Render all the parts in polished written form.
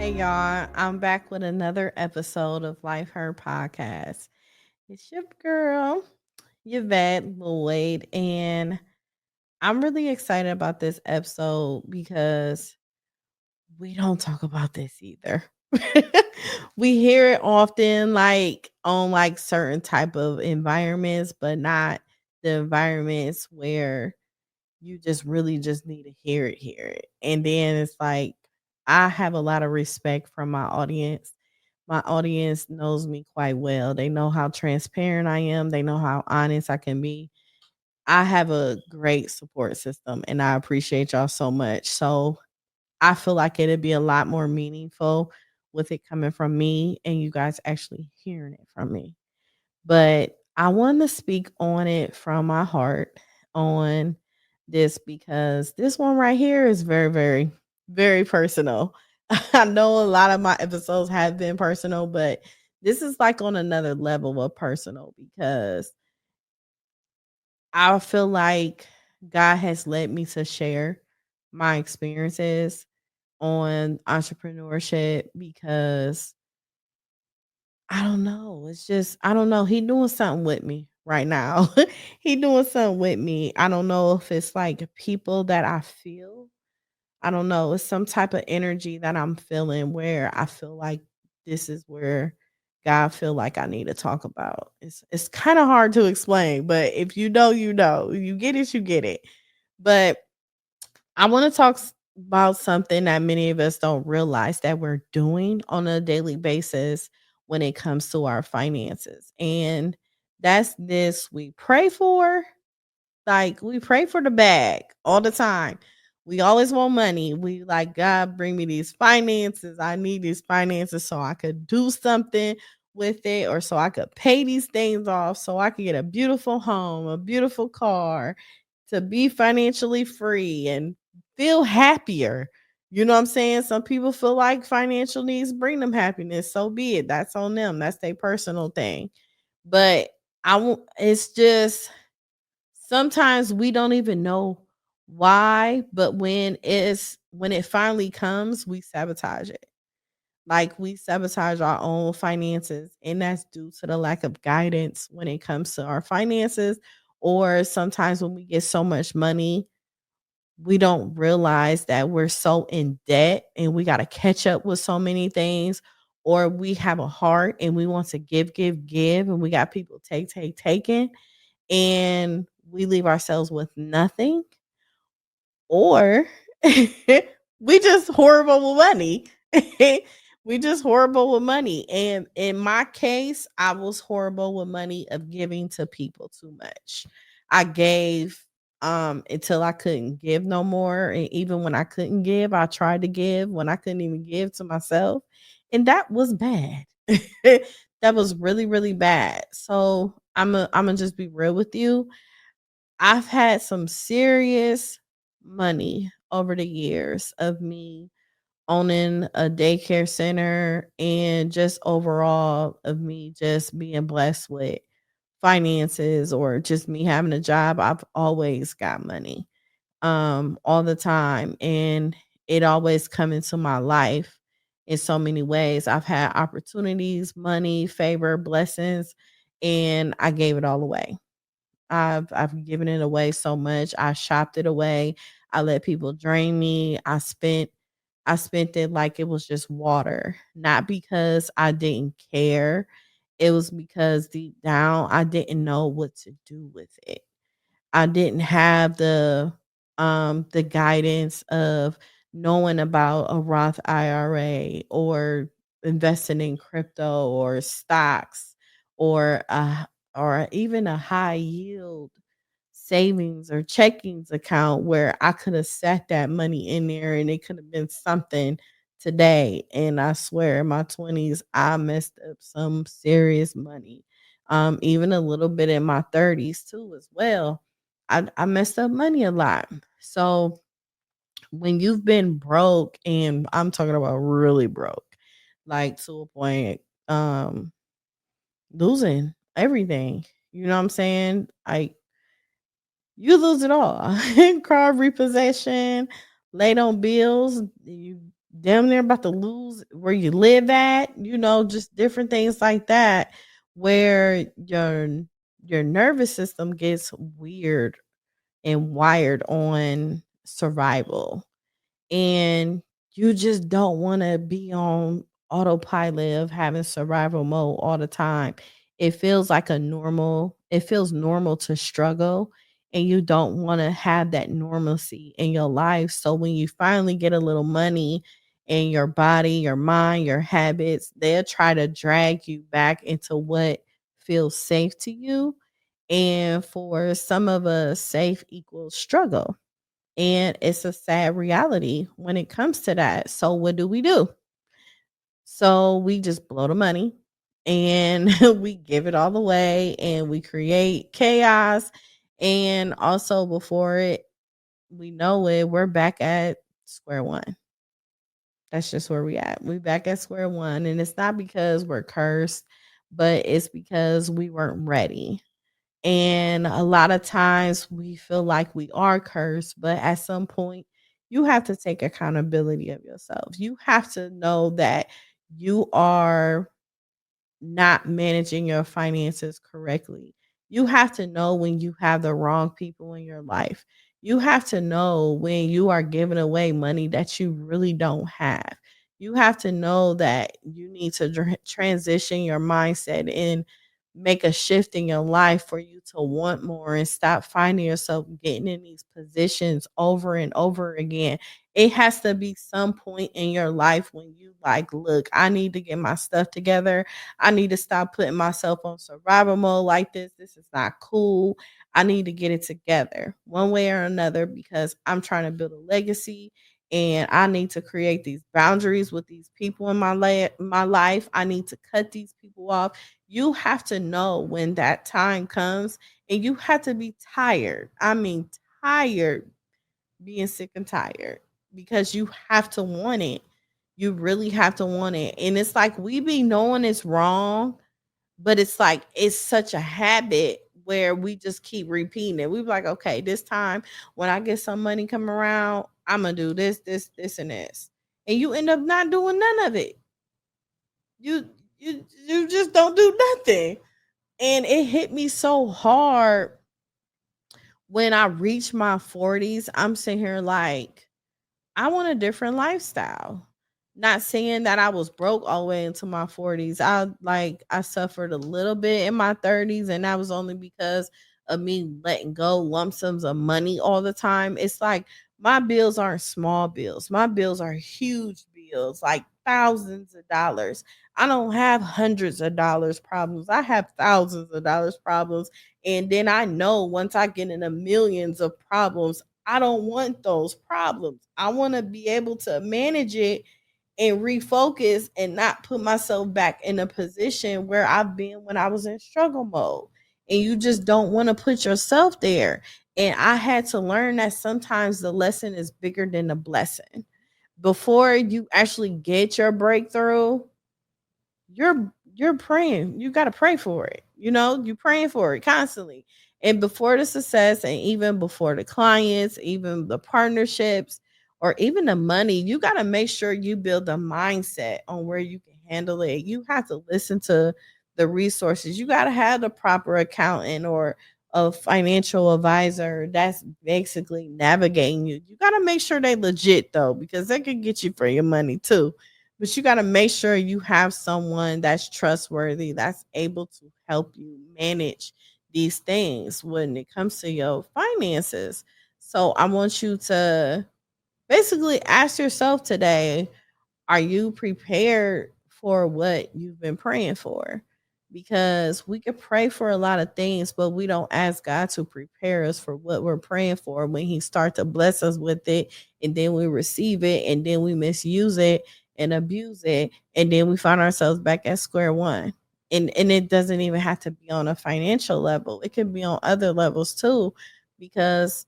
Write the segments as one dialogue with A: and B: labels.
A: Hey y'all, I'm back with another episode of Life Her Podcast. It's your girl, Yvette Lloyd, and I'm really excited about this episode because we don't talk about this either. We hear it often like on like certain type of environments, but not the environments where you just really just need to hear it. And then it's like I have a lot of respect from my audience. My audience knows me quite well. They know how transparent I am. They know how honest I can be. I have a great support system and I appreciate y'all so much. So I feel like it'd be a lot more meaningful with it coming from me and you guys actually hearing it from me. But I want to speak on it from my heart on this because this one right here is very, very, very personal. I know a lot of my episodes have been personal, but this is like on another level of personal because I feel like God has led me to share my experiences on entrepreneurship because I don't know. It's just I don't know. He doing something with me right now. He doing something with me. I don't know if it's like people that I feel. I don't know. It's some type of energy that I'm feeling where I feel like this is where God feel like I need to talk about. It's kind of hard to explain, but if you know, you know. You get it, you get it. But I want to talk about something that many of us don't realize that we're doing on a daily basis when it comes to our finances. And that's this we pray for, like we pray for the bag all the time. We always want money. We like, God, bring me these finances. I need these finances so I could do something with it or so I could pay these things off so I could get a beautiful home, a beautiful car, to be financially free and feel happier. You know what I'm saying? Some people feel like financial needs bring them happiness. So be it. That's on them. That's their personal thing. But it's just sometimes we don't even know why, but when it finally comes, we sabotage it. Like we sabotage our own finances, and that's due to the lack of guidance when it comes to our finances. Or sometimes when we get so much money, we don't realize that we're so in debt and we got to catch up with so many things. Or we have a heart and we want to give, and we got people taking, and we leave ourselves with nothing, or we just horrible with money. We just horrible with money. And in my case, I was horrible with money of giving to people too much. I gave until I couldn't give no more. And even when I couldn't give, I tried to give when I couldn't even give to myself. And that was bad. That was really, really bad. So I'm gonna just be real with you. I've had some serious money over the years of me owning a daycare center and just overall of me just being blessed with finances or just me having a job. I've always got money all the time, and it always come into my life in so many ways. I've had opportunities, money, favor, blessings, and I gave it all away. I've given it away so much. I shopped it away. I let people drain me. I spent it like it was just water. Not because I didn't care. It was because deep down I didn't know what to do with it. I didn't have the guidance of knowing about a Roth IRA or investing in crypto or stocks or or even a high yield savings or checkings account where I could have set that money in there and it could have been something today. And I swear in my 20s, I messed up some serious money. Even a little bit in my 30s too, as well. I messed up money a lot. So when you've been broke, and I'm talking about really broke, like to a point, losing everything. You know what I'm saying? Like you lose it all. Car repossession, late on bills, you damn near about to lose where you live at, just different things like that, where your nervous system gets weird and wired on survival. And you just don't want to be on autopilot of having survival mode all the time. It feels normal to struggle, and you don't want to have that normalcy in your life. So when you finally get a little money in your body, your mind, your habits, they'll try to drag you back into what feels safe to you. And for some of us, safe equals struggle. And it's a sad reality when it comes to that. So what do we do? So we just blow the money and we give it all away and we create chaos. And also before it we know it, we're back at square one. That's just where we at. We back at square one. And it's not because we're cursed, but it's because we weren't ready. And a lot of times we feel like we are cursed, but at some point, you have to take accountability of yourself. You have to know that you are not managing your finances correctly. You have to know when you have the wrong people in your life. You have to know when you are giving away money that you really don't have. You have to know that you need to transition your mindset and make a shift in your life for you to want more and stop finding yourself getting in these positions over and over again. It has to be some point in your life when you like, look, I need to get my stuff together. I need to stop putting myself on survival mode like this. This is not cool. I need to get it together one way or another because I'm trying to build a legacy and I need to create these boundaries with these people in my life. I need to cut these people off. You have to know when that time comes and you have to be tired. I mean, tired, being sick and tired because you have to want it. You really have to want it. And it's like we be knowing it's wrong, but it's like it's such a habit where we just keep repeating it. We be like, okay, this time when I get some money come around, I'm gonna do this, this, and this. And you end up not doing none of it. You you just don't do nothing. And it hit me so hard when I reached my 40s. I'm sitting here like, I want a different lifestyle. Not saying that I was broke all the way into my 40s. I suffered a little bit in my 30s, and that was only because of me letting go lump sums of money all the time. It's like my bills aren't small bills. My bills are huge bills, like thousands of dollars. I don't have hundreds of dollars problems. I have thousands of dollars problems. And then I know once I get into millions of problems, I don't want those problems. I want to be able to manage it and refocus and not put myself back in a position where I've been when I was in struggle mode. And you just don't want to put yourself there. And I had to learn that sometimes the lesson is bigger than the blessing. Before you actually get your breakthrough, you're praying. You got to pray for it. You're praying for it constantly. And before the success and even before the clients, even the partnerships or even the money, you got to make sure you build a mindset on where you can handle it. You have to listen to the resources. You got to have the proper accountant or a financial advisor that's basically navigating you. You got to make sure they legit though, because they can get you for your money too, but you got to make sure you have someone that's trustworthy, that's able to help you manage these things when it comes to your finances. So I want you to basically ask yourself today, are you prepared for what you've been praying for? Because we could pray for a lot of things, but we don't ask God to prepare us for what we're praying for when He starts to bless us with it, and then we receive it, and then we misuse it and abuse it, and then we find ourselves back at square one. And it doesn't even have to be on a financial level. It can be on other levels too, because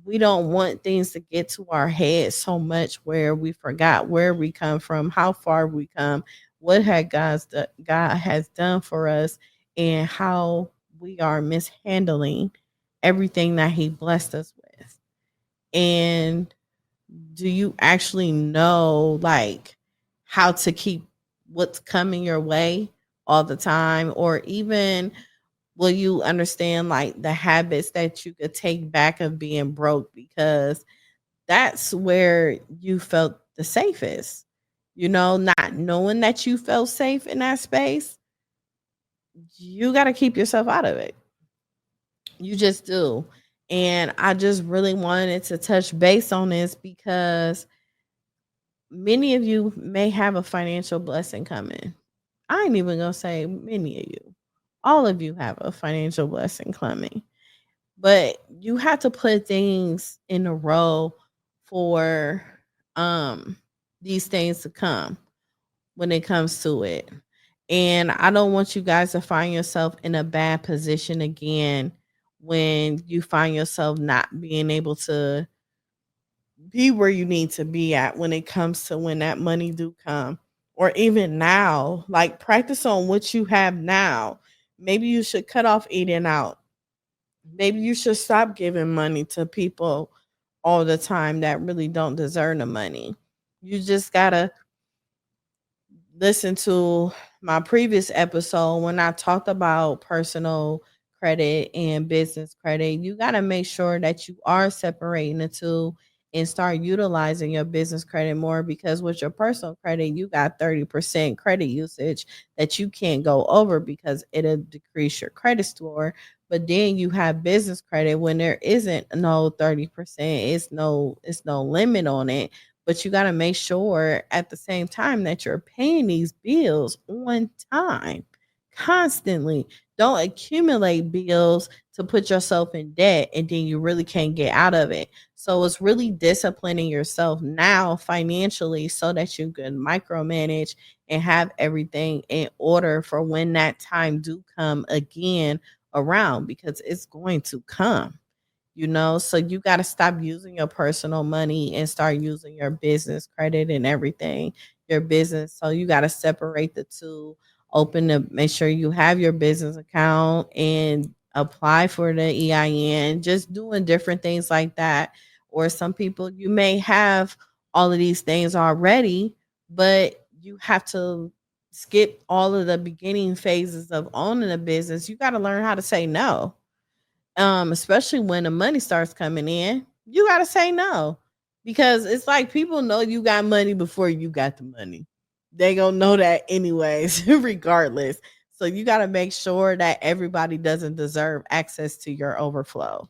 A: we don't want things to get to our head so much where we forgot where we come from, how far we come, what had God has done for us, and how we are mishandling everything that He blessed us with. And Do you actually know like how to keep what's coming your way all the time? Or even will you understand like the habits that you could take back of being broke? Because that's where you felt the safest. Not knowing that you felt safe in that space, you got to keep yourself out of it. You just do. And I just really wanted to touch base on this because many of you may have a financial blessing coming. I ain't even gonna say many of you. All of you have a financial blessing coming. But you have to put things in a row for um these things to come when it comes to it. And I don't want you guys to find yourself in a bad position again when you find yourself not being able to be where you need to be at when it comes to when that money do come, or even now. Like, practice on what you have now. Maybe you should cut off eating out. Maybe you should stop giving money to people all the time that really don't deserve the money. You just gotta listen to my previous episode when I talked about personal credit and business credit. You got to make sure that you are separating the two and start utilizing your business credit more, because with your personal credit, you got 30% credit usage that you can't go over because it'll decrease your credit score. But then you have business credit when there isn't no 30%. It's no limit on it, but you got to make sure at the same time that you're paying these bills on time, constantly. Don't accumulate bills to put yourself in debt and then you really can't get out of it. So it's really disciplining yourself now financially so that you can micromanage and have everything in order for when that time do come again around, because it's going to come. So you got to stop using your personal money and start using your business credit and everything, your business. So you got to separate the two. Open to make sure you have your business account and apply for the EIN, just doing different things like that. Or some people, you may have all of these things already, but you have to skip all of the beginning phases of owning a business. You got to learn how to say no, especially when the money starts coming in. You got to say no, because it's like people know you got money before you got the money. They gonna know that anyways, regardless. So you got to make sure that everybody doesn't deserve access to your overflow.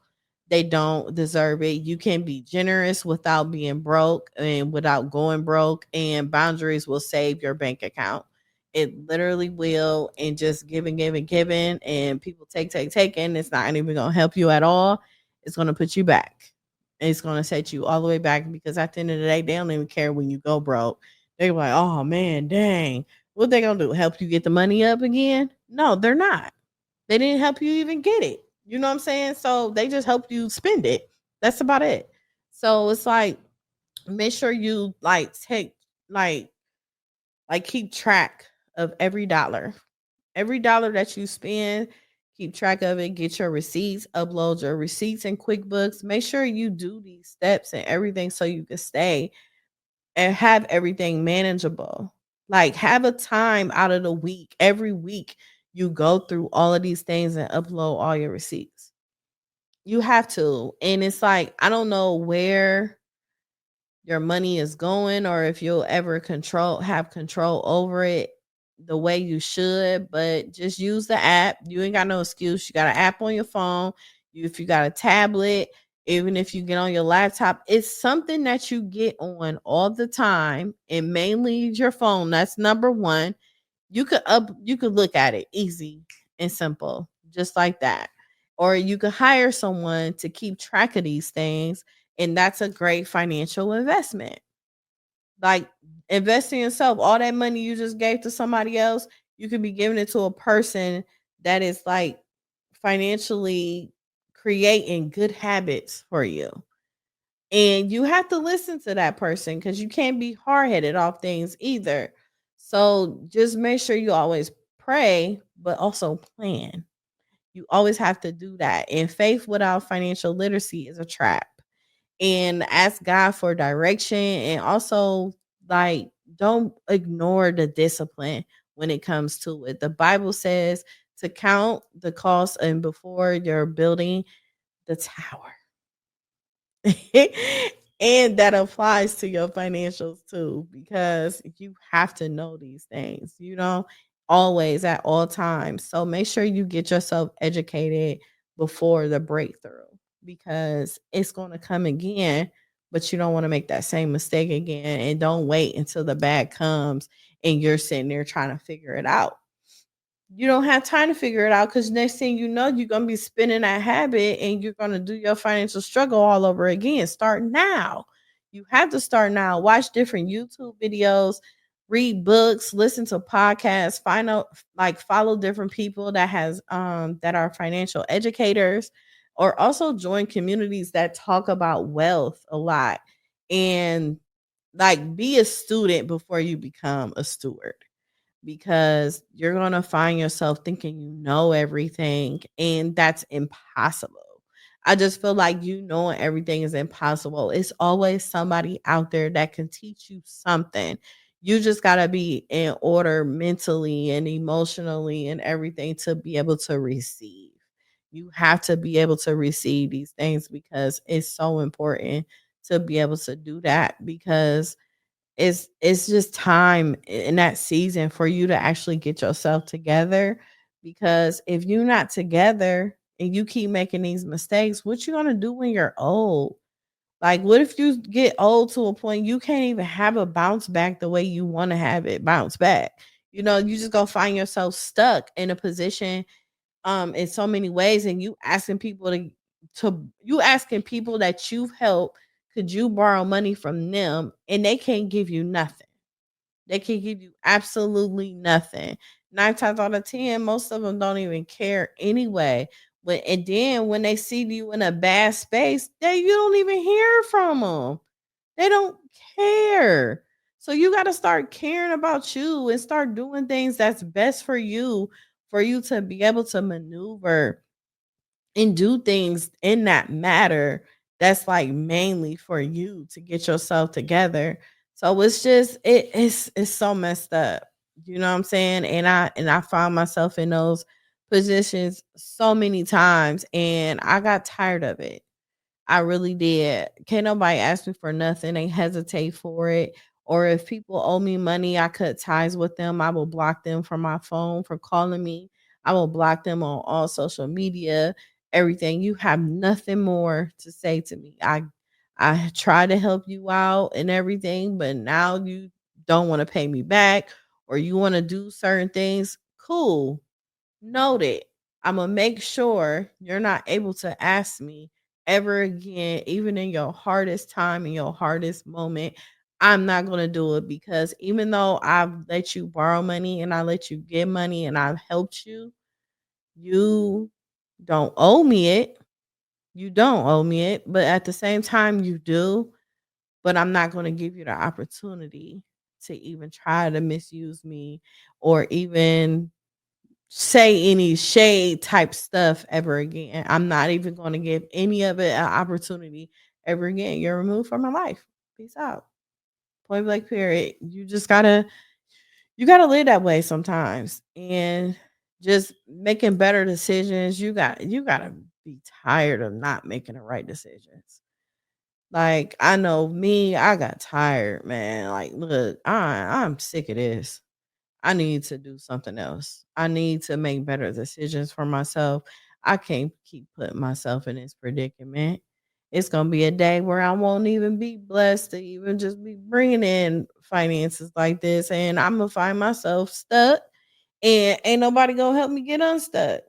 A: They don't deserve it. You can be generous without being broke and without going broke, and boundaries will save your bank account. It literally will. And just giving, and people taking. It's not even going to help you at all. It's going to put you back. It's going to set you all the way back, because at the end of the day, they don't even care when you go broke. They're like, oh man, dang. What they going to do? Help you get the money up again? No, they're not. They didn't help you even get it. You know what I'm saying? So they just help you spend it. That's about it. So it's like, make sure you like keep track of every dollar. Every dollar that you spend, keep track of it. Get your receipts, upload your receipts in QuickBooks. Make sure you do these steps and everything so you can stay and have everything manageable. Like, have a time out of the week. Every week you go through all of these things and upload all your receipts. You have to. And it's like, I don't know where your money is going, or if you'll ever have control over it the way you should, but just use the app. You ain't got no excuse. You got an app on your phone. If you got a tablet, even if you get on your laptop, it's something that you get on all the time, and mainly your phone. That's number one. You could look at it easy and simple, just like that. Or you could hire someone to keep track of these things, and that's a great financial investment. Like, invest in yourself. All that money you just gave to somebody else, you could be giving it to a person that is like financially creating good habits for you. And you have to listen to that person, because you can't be hard headed off things either. So just make sure you always pray, but also plan. You always have to do that. And faith without financial literacy is a trap. and ask God for direction, and also like don't ignore the discipline when it comes to it. The Bible says to count the cost and before you're building the tower. And that applies to your financials too, because you have to know these things, always at all times. So make sure you get yourself educated before the breakthrough, because it's going to come again, but you don't want to make that same mistake again. And don't wait until the bad comes and you're sitting there trying to figure it out. You don't have time to figure it out, because next thing you know, you're gonna be spinning that habit and you're gonna do your financial struggle all over again. Start now. You have to start now. Watch different YouTube videos, read books, listen to podcasts, find out, like, follow different people that are financial educators, or also join communities that talk about wealth a lot. And like, be a student before you become a steward, because you're going to find yourself thinking you know everything, and that's impossible. I just feel like knowing everything is impossible. It's always somebody out there that can teach you something. You just got to be in order mentally and emotionally and everything to be able to receive. You have to be able to receive these things, because it's so important to be able to do that, because it's just time in that season for you to actually get yourself together, because if you're not together and you keep making these mistakes, what you gonna do when you're old? Like, what if you get old to a point you can't even have a bounce back the way you want to have it bounce back? You just gonna find yourself stuck in a position in so many ways, and you asking people that you've helped, could you borrow money from them, and they can't give you nothing. They can give you absolutely nothing. 9 times out of 10, most of them don't even care anyway. And then when they see you in a bad space, you don't even hear from them. They don't care. So you got to start caring about you and start doing things that's best for you to be able to maneuver and do things in that matter that's like mainly for you to get yourself together. So it's just it's so messed up. You know what I'm saying? And I found myself in those positions so many times, and I got tired of it. I really did. Can't nobody ask me for nothing. They hesitate for it. Or if people owe me money, I cut ties with them. I will block them from my phone for calling me. I will block them on all social media, everything. You have nothing more to say to me. I try to help you out and everything, but now you don't want to pay me back, or you want to do certain things. Cool. Noted. Imma make sure you're not able to ask me ever again, even in your hardest time, in your hardest moment. I'm not gonna do it, because even though I've let you borrow money and I let you get money and I've helped you, you don't owe me it. You don't owe me it, but at the same time you do, but I'm not gonna give you the opportunity to even try to misuse me, or even say any shade type stuff ever again. I'm not even going to give any of it an opportunity ever again. You're removed from my life. Peace out. Point blank period. You gotta live that way sometimes, and just making better decisions. You gotta be tired of not making the right decisions. Like, I know me, I got tired, man. Like, look, I'm sick of this. I need to do something else. I need to make better decisions for myself. I can't keep putting myself in this predicament. It's going to be a day where I won't even be blessed to even just be bringing in finances like this. And I'm going to find myself stuck, and ain't nobody gonna help me get unstuck.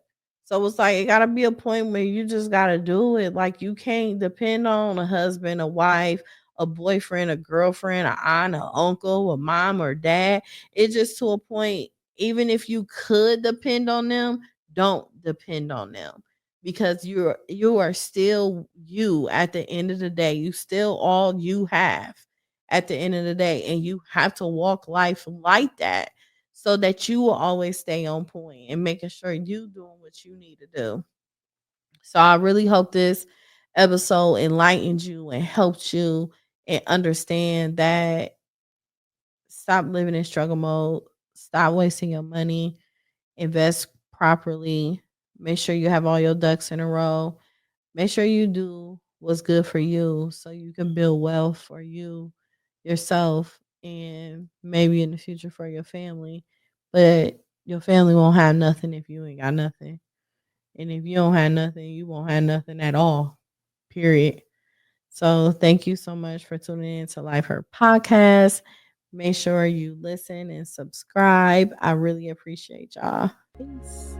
A: So it's like it gotta be a point where you just gotta do it. Like, you can't depend on a husband, a wife, a boyfriend, a girlfriend, a aunt, a uncle, a mom or dad. It's just to a point, even if you could depend on them, don't depend on them, because you are still you at the end of the day. You still all you have at the end of the day. And you have to walk life like that, so that you will always stay on point and making sure you doing what you need to do. So I really hope this episode enlightened you and helped you and understand that stop living in struggle mode, stop wasting your money, invest properly, make sure you have all your ducks in a row, make sure you do what's good for you so you can build wealth for you, yourself, and maybe in the future for your family. But your family won't have nothing if you ain't got nothing. And if you don't have nothing, you won't have nothing at all. Period. So thank you so much for tuning in to Life Her Podcast. Make sure you listen and subscribe. I really appreciate y'all. Peace.